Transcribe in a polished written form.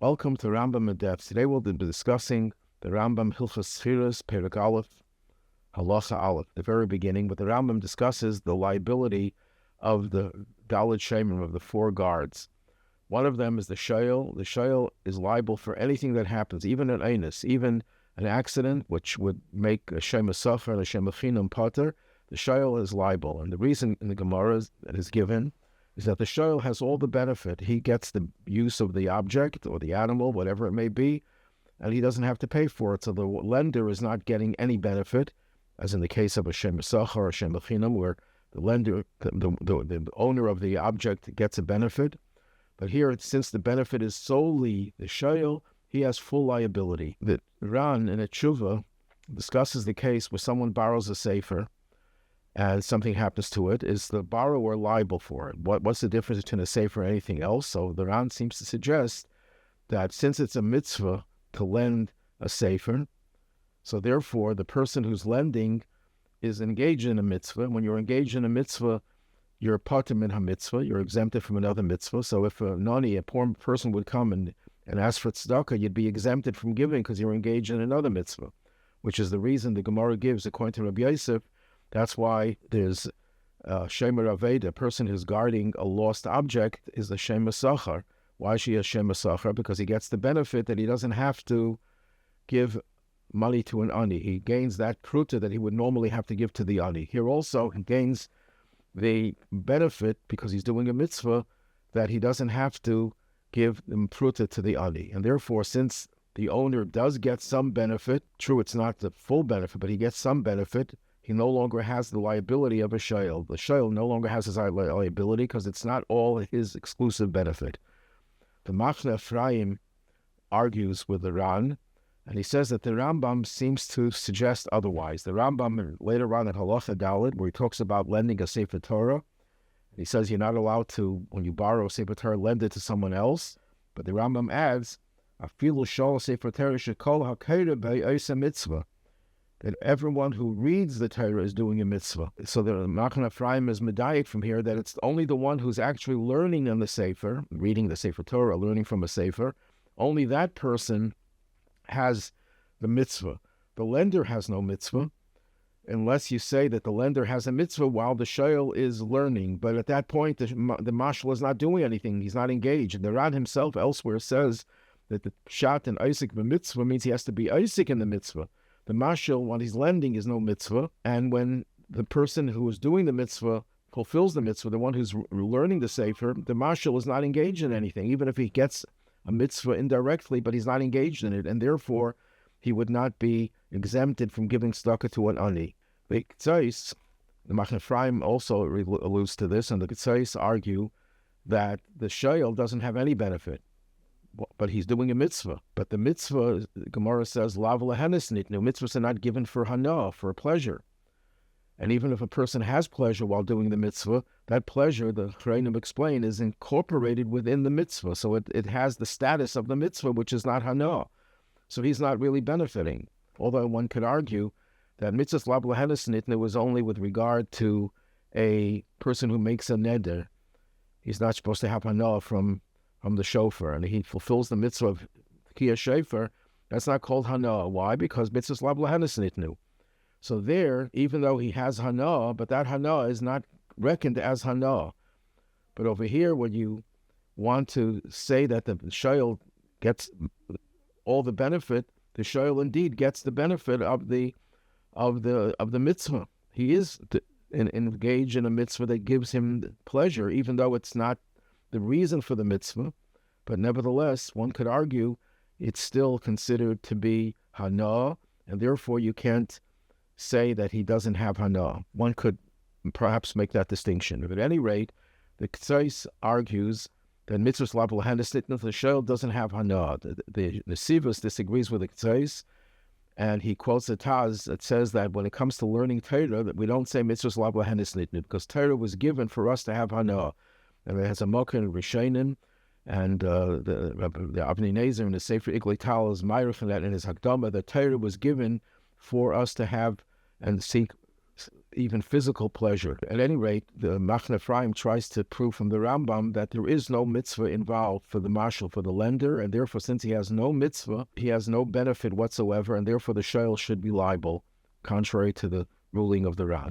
Welcome to Rambam in Depth. Today we'll be discussing the Rambam Hilchos She'eilos Perek Aleph, Halacha Aleph, the very beginning. But the Rambam discusses the liability of the Dalet Shomrim, of the four guards. One of them is the Sho'el. The Sho'el is liable for anything that happens, even an einus, even an accident, which would make a shomer sachar and a shomer chinam pater. The Sho'el is liable. And the reason in the Gemara that is given is that the Sho'el has all the benefit. He gets the use of the object or the animal, whatever it may be, and he doesn't have to pay for it. So the lender is not getting any benefit, as in the case of a shomer sachar or shomer chinam, where the lender, the owner of the object, gets a benefit. But here, since the benefit is solely the Sho'el, he has full liability. The Ran in a tshuva discusses the case where someone borrows a sefer, and something happens to it. Is the borrower liable for it? What's the difference between a sefer and anything else? So the Ran seems to suggest that since it's a mitzvah to lend a sefer, so therefore the person who's lending is engaged in a mitzvah. When you're engaged in a mitzvah, you're pater min ha-mitzvah, you're exempted from another mitzvah. So if a poor person would come and ask for tzedakah, you'd be exempted from giving because you're engaged in another mitzvah, which is the reason the Gemara gives, according to Rabbi Yosef. That's why there's shomer aveda, a person who's guarding a lost object is a shomer sachar. Why is she a shomer sachar? Because he gets the benefit that he doesn't have to give money to an ani. He gains that pruta that he would normally have to give to the ani. Here also, he gains the benefit, because he's doing a mitzvah, that he doesn't have to give the pruta to the ani. And therefore, since the owner does get some benefit, true, it's not the full benefit, but he gets some benefit, he no longer has the liability of a Sho'el. The Sho'el no longer has his liability because it's not all his exclusive benefit. The Machaneh Ephraim argues with the Ran, and he says that the Rambam seems to suggest otherwise. The Rambam later on at Halacha Dalet, where he talks about lending a Sefer Torah, he says you're not allowed to, when you borrow a Sefer Torah, lend it to someone else. But the Rambam adds, Afilu Sho'el Sefer Torah shekol hakera be'osa mitzvah, that everyone who reads the Torah is doing a mitzvah. So the Machaneh Ephraim is medayik from here that it's only the one who's actually learning in the Sefer, reading the Sefer Torah, learning from a Sefer, only that person has the mitzvah. The lender has no mitzvah, unless you say that the lender has a mitzvah while the Sho'el is learning. But at that point, the mashal is not doing anything. He's not engaged. And the Ran himself elsewhere says that the shat and Isaac mitzvah means he has to be Isaac in the mitzvah. The mashal, when he's lending, is no mitzvah. And when the person who is doing the mitzvah fulfills the mitzvah, the one who's learning the sefer, the mashal is not engaged in anything, even if he gets a mitzvah indirectly, but he's not engaged in it. And therefore, he would not be exempted from giving tzedakah to an ani. The Machaneh Ephraim also alludes to this, and the Ketzais argue that the Sho'el doesn't have any benefit, but he's doing a mitzvah. But the mitzvah, Gemara says, liable Nitnu. Mitzvahs are not given for hana, for pleasure. And even if a person has pleasure while doing the mitzvah, that pleasure, the Chreinim explain, is incorporated within the mitzvah. So it has the status of the mitzvah, which is not hana. So he's not really benefiting. Although one could argue that mitzvahs liable Nitnu was only with regard to a person who makes a neder. He's not supposed to have hana from the shofar, and he fulfills the mitzvah of kiyah shofar. That's not called hana. Why? Because mitzvahs liable Nitnu. So there, even though he has hana, but that hana is not reckoned as hana. But over here, when you want to say that the Sho'el gets all the benefit, the Sho'el indeed gets the benefit of the mitzvah. He is engaged in a mitzvah that gives him pleasure, even though it's not the reason for the mitzvah. But nevertheless, one could argue it's still considered to be hana, and therefore you can't say that he doesn't have hana. One could perhaps make that distinction. But at any rate, the Ketzais argues that mitzvahs liable Nitnu, the Sho'el doesn't have hana. The Nesivos disagrees with the Ketzais, and he quotes a Taz that says that when it comes to learning Torah, that we don't say mitzvahs liable Nitnu, because Torah was given for us to have hana. And it has a mocker in Rishonim, and the Avnei Nezer in the Sefer Iglital is Meirich in that in his Hakdama, the Torah was given for us to have and seek even physical pleasure. At any rate, the Machaneh Ephraim tries to prove from the Rambam that there is no mitzvah involved for the marshal, for the lender, and therefore, since he has no mitzvah, he has no benefit whatsoever, and therefore the Sho'el should be liable, contrary to the ruling of the Rad.